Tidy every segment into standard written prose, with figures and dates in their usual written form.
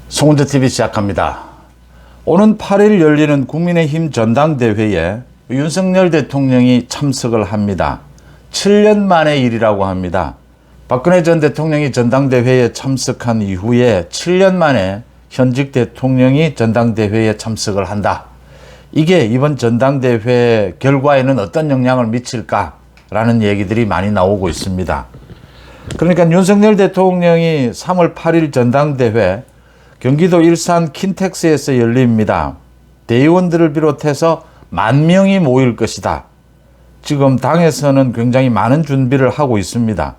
송은재TV 시작합니다. 오는 8일 열리는 국민의힘 전당대회에 윤석열 대통령이 참석을 합니다. 7년 만의 일이라고 합니다. 박근혜 전 대통령이 전당대회에 참석한 이후에 7년 만에 현직 대통령이 전당대회에 참석을 한다. 이게 이번 전당대회 결과에는 어떤 영향을 미칠까라는 얘기들이 많이 나오고 있습니다. 그러니까 윤석열 대통령이 3월 8일 전당대회 경기도 일산 킨텍스에서 열립니다. 대의원들을 비롯해서 10,000명이 모일 것이다. 지금 당에서는 굉장히 많은 준비를 하고 있습니다.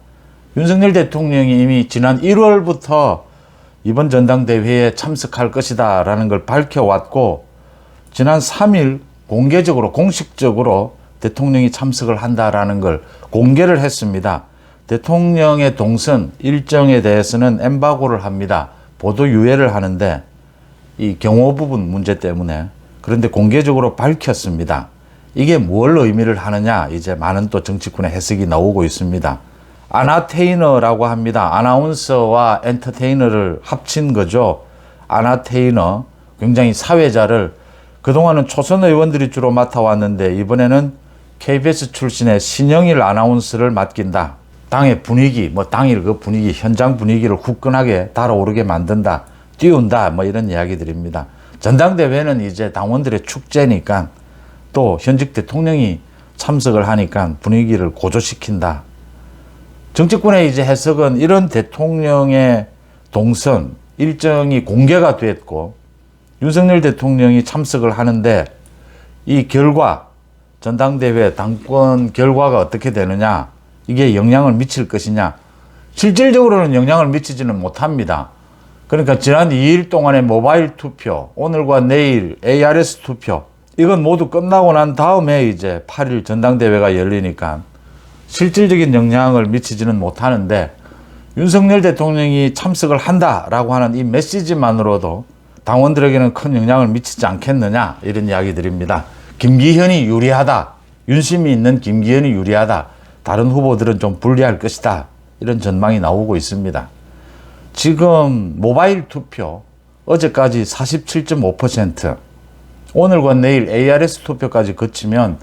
윤석열 대통령이 이미 지난 1월부터 이번 전당대회에 참석할 것이다 라는 걸 밝혀왔고, 지난 3일 공개적으로 공식적으로 대통령이 참석을 한다라는 걸 공개를 했습니다. 대통령의 동선 일정에 대해서는 엠바고를 합니다. 보도 유예를 하는데 이 경호 부분 문제 때문에, 그런데 공개적으로 밝혔습니다. 이게 뭘 의미를 하느냐, 이제 많은 또 정치권의 해석이 나오고 있습니다. 아나테이너라고 합니다. 아나운서와 엔터테이너를 합친 거죠. 아나테이너, 굉장히 사회자를 그동안은 초선 의원들이 주로 맡아왔는데 이번에는 KBS 출신의 신영일 아나운서를 맡긴다. 당의 분위기, 당일 그 분위기, 현장 분위기를 후끈하게 달아오르게 만든다, 띄운다, 이런 이야기들입니다. 전당대회는 이제 당원들의 축제니까, 또 현직 대통령이 참석을 하니까 분위기를 고조시킨다. 정치권의 이제 해석은 이런 대통령의 동선 일정이 공개가 됐고 윤석열 대통령이 참석을 하는데 이 결과, 전당대회 당권 결과가 어떻게 되느냐, 이게 영향을 미칠 것이냐. 실질적으로는 영향을 미치지는 못합니다. 그러니까 지난 2일 동안의 모바일 투표, 오늘과 내일 ARS 투표, 이건 모두 끝나고 난 다음에 이제 8일 전당대회가 열리니까 실질적인 영향을 미치지는 못하는데, 윤석열 대통령이 참석을 한다라고 하는 이 메시지만으로도 당원들에게는 큰 영향을 미치지 않겠느냐, 이런 이야기들입니다. 김기현이 유리하다, 윤심이 있는 김기현이 유리하다, 다른 후보들은 좀 불리할 것이다, 이런 전망이 나오고 있습니다. 지금 모바일 투표 어제까지 47.5%, 오늘과 내일 ARS 투표까지 거치면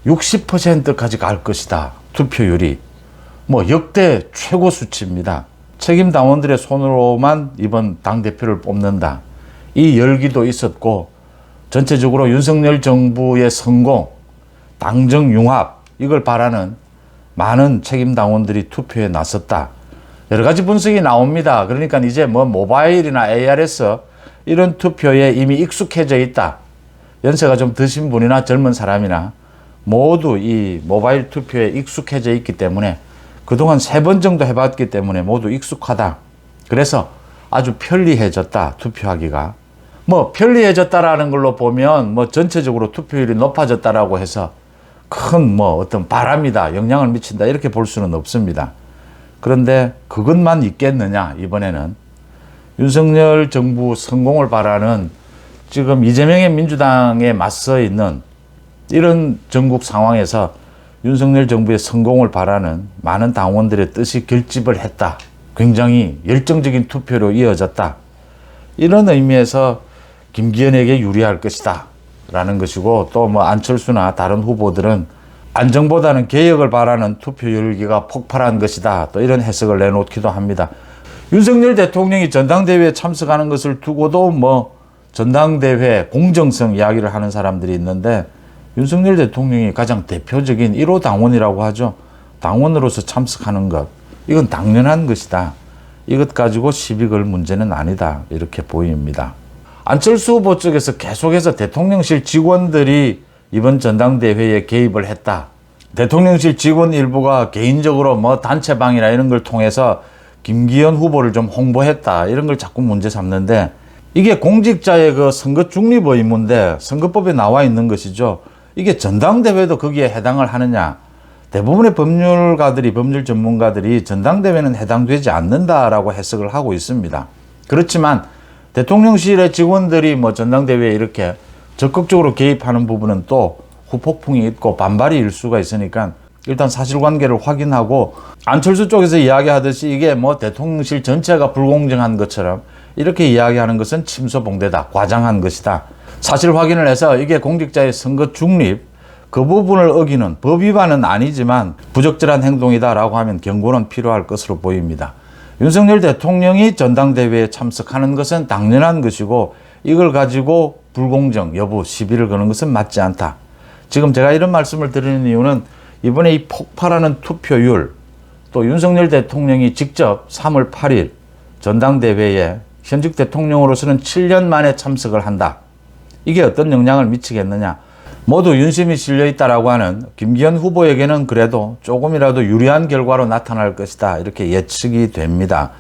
60%까지 갈 것이다. 투표율이 역대 최고 수치입니다. 책임 당원들의 손으로만 이번 당대표를 뽑는다. 이 열기도 있었고, 전체적으로 윤석열 정부의 성공, 당정 융합, 이걸 바라는 많은 책임 당원들이 투표에 나섰다. 여러 가지 분석이 나옵니다. 그러니까 이제 모바일이나 ARS 이런 투표에 이미 익숙해져 있다. 연세가 좀 드신 분이나 젊은 사람이나 모두 이 모바일 투표에 익숙해져 있기 때문에, 그동안 3번 정도 해봤기 때문에 모두 익숙하다. 그래서 아주 편리해졌다, 투표하기가. 편리해졌다라는 걸로 보면 전체적으로 투표율이 높아졌다라고 해서 큰 어떤 바람이다, 영향을 미친다, 이렇게 볼 수는 없습니다. 그런데 그것만 있겠느냐, 이번에는. 윤석열 정부 성공을 바라는, 지금 이재명의 민주당에 맞서 있는 이런 전국 상황에서 윤석열 정부의 성공을 바라는 많은 당원들의 뜻이 결집을 했다. 굉장히 열정적인 투표로 이어졌다. 이런 의미에서 김기현에게 유리할 것이다 라는 것이고, 또 안철수나 다른 후보들은 안정보다는 개혁을 바라는 투표 열기가 폭발한 것이다, 또 이런 해석을 내놓기도 합니다. 윤석열 대통령이 전당대회에 참석하는 것을 두고도 전당대회 공정성 이야기를 하는 사람들이 있는데, 윤석열 대통령이 가장 대표적인 1호 당원이라고 하죠. 당원으로서 참석하는 것, 이건 당연한 것이다. 이것 가지고 시비 걸 문제는 아니다, 이렇게 보입니다. 안철수 후보 쪽에서 계속해서 대통령실 직원들이 이번 전당대회에 개입을 했다. 대통령실 직원 일부가 개인적으로 단체방이나 이런 걸 통해서 김기현 후보를 좀 홍보했다, 이런 걸 자꾸 문제 삼는데, 이게 공직자의 그 선거 중립 의무인데 선거법에 나와 있는 것이죠. 이게 전당대회도 거기에 해당을 하느냐. 대부분의 법률가들이, 법률 전문가들이 전당대회는 해당되지 않는다라고 해석을 하고 있습니다. 그렇지만 대통령실의 직원들이 전당대회에 이렇게 적극적으로 개입하는 부분은 또 후폭풍이 있고 반발이 일 수가 있으니까 일단 사실관계를 확인하고, 안철수 쪽에서 이야기하듯이 이게 대통령실 전체가 불공정한 것처럼 이렇게 이야기하는 것은 침소봉대다, 과장한 것이다. 사실 확인을 해서 이게 공직자의 선거 중립, 그 부분을 어기는 법 위반은 아니지만 부적절한 행동이다라고 하면 경고는 필요할 것으로 보입니다. 윤석열 대통령이 전당대회에 참석하는 것은 당연한 것이고 이걸 가지고 불공정 여부 시비를 거는 것은 맞지 않다. 지금 제가 이런 말씀을 드리는 이유는 이번에 이 폭발하는 투표율, 또 윤석열 대통령이 직접 3월 8일 전당대회에 현직 대통령으로서는 7년 만에 참석을 한다. 이게 어떤 영향을 미치겠느냐. 모두 윤심이 실려있다라고 하는 김기현 후보에게는 그래도 조금이라도 유리한 결과로 나타날 것이다. 이렇게 예측이 됩니다.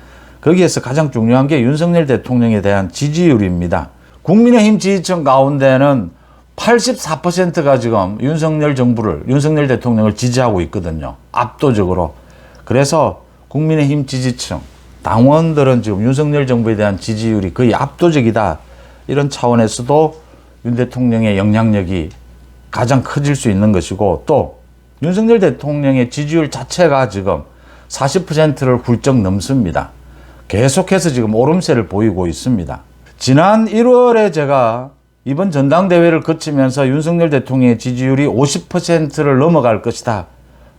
거기에서 가장 중요한 게 윤석열 대통령에 대한 지지율입니다. 국민의힘 지지층 가운데는 84%가 지금 윤석열 정부를, 윤석열 대통령을 지지하고 있거든요. 압도적으로. 그래서 국민의힘 지지층, 당원들은 지금 윤석열 정부에 대한 지지율이 거의 압도적이다. 이런 차원에서도 윤 대통령의 영향력이 가장 커질 수 있는 것이고, 또 윤석열 대통령의 지지율 자체가 지금 40%를 훌쩍 넘습니다. 계속해서 지금 오름세를 보이고 있습니다. 지난 1월에 제가 이번 전당대회를 거치면서 윤석열 대통령의 지지율이 50%를 넘어갈 것이다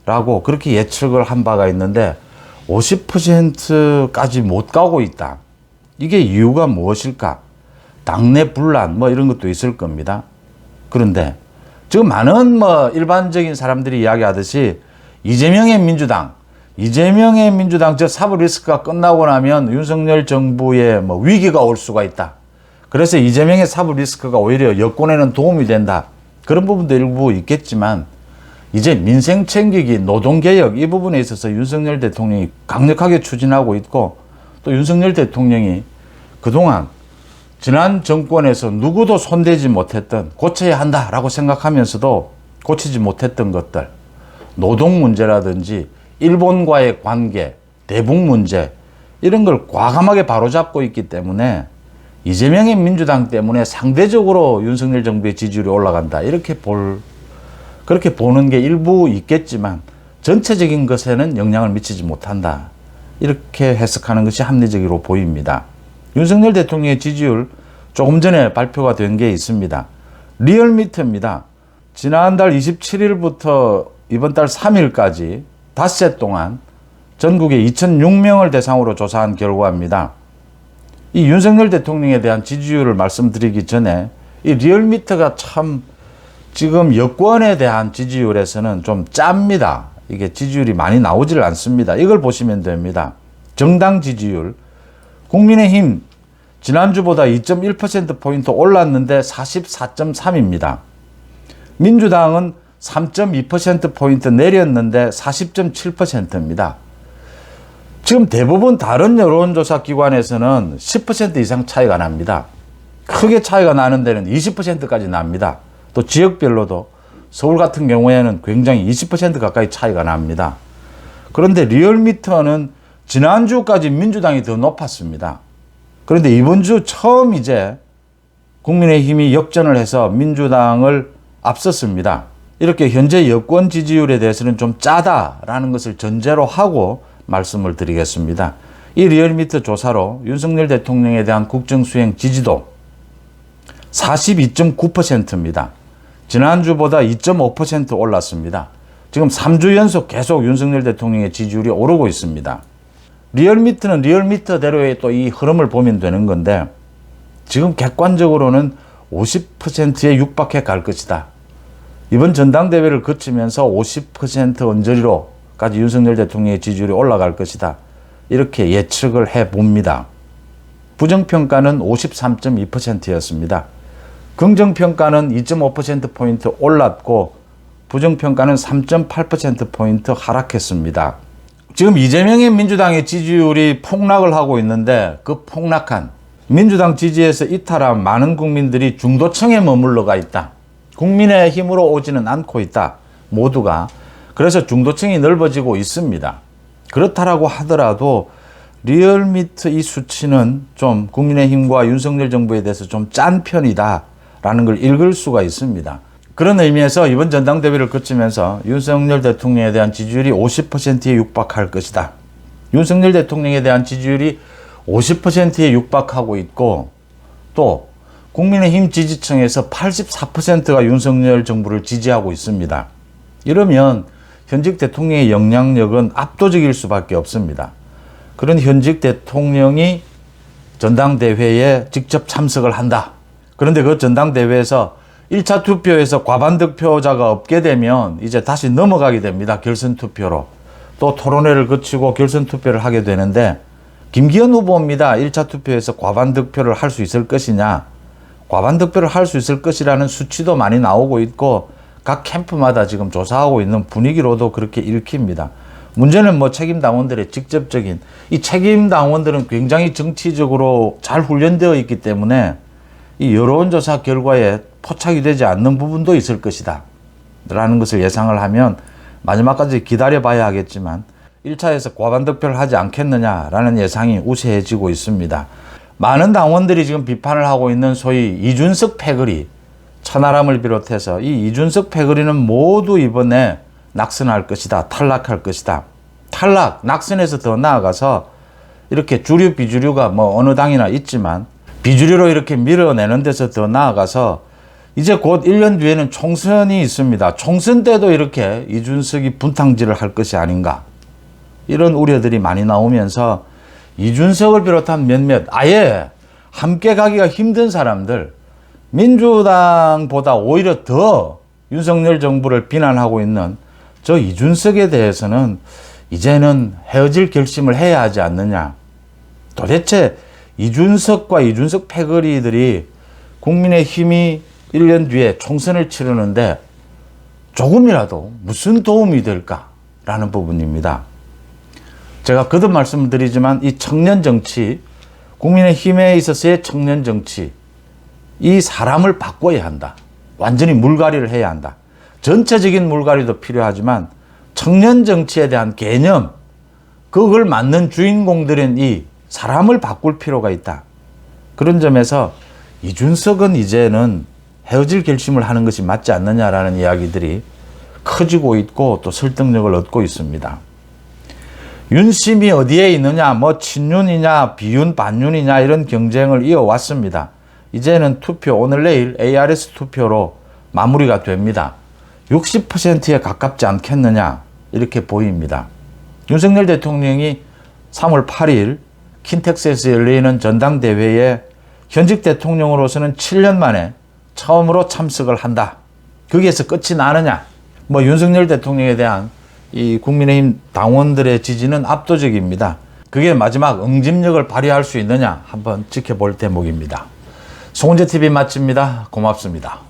라고 그렇게 예측을 한 바가 있는데 50%까지 못 가고 있다. 이게 이유가 무엇일까? 당내 분란 이런 것도 있을 겁니다. 그런데 지금 많은 일반적인 사람들이 이야기하듯이 이재명의 민주당 저 사법 리스크가 끝나고 나면 윤석열 정부에 위기가 올 수가 있다. 그래서 이재명의 사법 리스크가 오히려 여권에는 도움이 된다. 그런 부분도 일부 있겠지만 이제 민생 챙기기, 노동개혁 이 부분에 있어서 윤석열 대통령이 강력하게 추진하고 있고, 또 윤석열 대통령이 그동안 지난 정권에서 누구도 손대지 못했던, 고쳐야 한다라고 생각하면서도 고치지 못했던 것들, 노동 문제라든지 일본과의 관계, 대북 문제 이런 걸 과감하게 바로잡고 있기 때문에 이재명의 민주당 때문에 상대적으로 윤석열 정부의 지지율이 올라간다. 그렇게 보는 게 일부 있겠지만 전체적인 것에는 영향을 미치지 못한다. 이렇게 해석하는 것이 합리적으로 보입니다. 윤석열 대통령의 지지율 조금 전에 발표가 된 게 있습니다. 리얼미터입니다. 지난달 27일부터 이번 달 3일까지 닷새 동안 전국에 2006명을 대상으로 조사한 결과입니다. 이 윤석열 대통령에 대한 지지율을 말씀드리기 전에 이 리얼미터가 참 지금 여권에 대한 지지율에서는 좀 짭니다. 이게 지지율이 많이 나오질 않습니다. 이걸 보시면 됩니다. 정당 지지율, 국민의힘 지난주보다 2.1%포인트 올랐는데 44.3입니다. 민주당은 3.2%포인트 내렸는데 40.7%입니다. 지금 대부분 다른 여론조사 기관에서는 10% 이상 차이가 납니다. 크게 차이가 나는 데는 20%까지 납니다. 또 지역별로도 서울 같은 경우에는 굉장히 20% 가까이 차이가 납니다. 그런데 리얼미터는 지난주까지 민주당이 더 높았습니다. 그런데 이번 주 처음 이제 국민의힘이 역전을 해서 민주당을 앞섰습니다. 이렇게 현재 여권 지지율에 대해서는 좀 짜다라는 것을 전제로 하고 말씀을 드리겠습니다. 이 리얼미터 조사로 윤석열 대통령에 대한 국정수행 지지도 42.9%입니다. 지난주보다 2.5% 올랐습니다. 지금 3주 연속 계속 윤석열 대통령의 지지율이 오르고 있습니다. 리얼미터는 리얼미터대로의 또 이 흐름을 보면 되는 건데 지금 객관적으로는 50%에 육박해 갈 것이다. 이번 전당대회를 거치면서 50% 언저리로까지 윤석열 대통령의 지지율이 올라갈 것이다. 이렇게 예측을 해봅니다. 부정평가는 53.2%였습니다. 긍정평가는 2.5%포인트 올랐고 부정평가는 3.8%포인트 하락했습니다. 지금 이재명의 민주당의 지지율이 폭락을 하고 있는데 그 폭락한 민주당 지지에서 이탈한 많은 국민들이 중도층에 머물러가 있다. 국민의 힘으로 오지는 않고 있다. 모두가. 그래서 중도층이 넓어지고 있습니다. 그렇다라고 하더라도 리얼미터 이 수치는 좀 국민의힘과 윤석열 정부에 대해서 좀 짠 편이다 라는 걸 읽을 수가 있습니다. 그런 의미에서 이번 전당대회를 거치면서 윤석열 대통령에 대한 지지율이 50%에 육박할 것이다. 윤석열 대통령에 대한 지지율이 50%에 육박하고 있고, 또 국민의힘 지지층에서 84%가 윤석열 정부를 지지하고 있습니다. 이러면 현직 대통령의 영향력은 압도적일 수밖에 없습니다. 그런 현직 대통령이 전당대회에 직접 참석을 한다. 그런데 그 전당대회에서 1차 투표에서 과반 득표자가 없게 되면 이제 다시 넘어가게 됩니다. 결선 투표로. 또 토론회를 거치고 결선 투표를 하게 되는데, 김기현 후보입니다. 1차 투표에서 과반 득표를 할 수 있을 것이냐. 과반 득표를 할 수 있을 것이라는 수치도 많이 나오고 있고, 각 캠프마다 지금 조사하고 있는 분위기로도 그렇게 읽힙니다. 문제는 뭐 책임 당원들의 직접적인, 이 책임 당원들은 굉장히 정치적으로 잘 훈련되어 있기 때문에 이 여론조사 결과에 포착이 되지 않는 부분도 있을 것이다 라는 것을 예상을 하면, 마지막까지 기다려 봐야 하겠지만 1차에서 과반 득표를 하지 않겠느냐라는 예상이 우세해지고 있습니다. 많은 당원들이 지금 비판을 하고 있는 소위 이준석 패거리, 천하람을 비롯해서 이 이준석 패거리는 모두 이번에 낙선할 것이다, 탈락할 것이다. 탈락, 낙선에서 더 나아가서 이렇게 주류 비주류가 뭐 어느 당이나 있지만 비주류로 이렇게 밀어내는 데서 더 나아가서 이제 곧 1년 뒤에는 총선이 있습니다. 총선 때도 이렇게 이준석이 분탕질을 할 것이 아닌가, 이런 우려들이 많이 나오면서 이준석을 비롯한 몇몇 아예 함께 가기가 힘든 사람들, 민주당보다 오히려 더 윤석열 정부를 비난하고 있는 저 이준석에 대해서는 이제는 헤어질 결심을 해야 하지 않느냐. 도대체 이준석과 이준석 패거리들이 국민의힘이 1년 뒤에 총선을 치르는데 조금이라도 무슨 도움이 될까라는 부분입니다. 제가 거듭 말씀드리지만 이 청년 정치, 국민의힘에 있어서의 청년 정치, 이 사람을 바꿔야 한다. 완전히 물갈이를 해야 한다. 전체적인 물갈이도 필요하지만 청년 정치에 대한 개념, 그걸 맡는 주인공들은 이 사람을 바꿀 필요가 있다. 그런 점에서 이준석은 이제는 헤어질 결심을 하는 것이 맞지 않느냐라는 이야기들이 커지고 있고 또 설득력을 얻고 있습니다. 윤심이 어디에 있느냐, 뭐 친윤이냐, 비윤, 반윤이냐 이런 경쟁을 이어왔습니다. 이제는 투표, 오늘 내일 ARS 투표로 마무리가 됩니다. 60%에 가깝지 않겠느냐 이렇게 보입니다. 윤석열 대통령이 3월 8일 킨텍스에서 열리는 전당대회에 현직 대통령으로서는 7년 만에 처음으로 참석을 한다. 거기에서 끝이 나느냐? 뭐 윤석열 대통령에 대한 이 국민의힘 당원들의 지지는 압도적입니다. 그게 마지막 응집력을 발휘할 수 있느냐 한번 지켜볼 대목입니다. 송은재TV 마칩니다. 고맙습니다.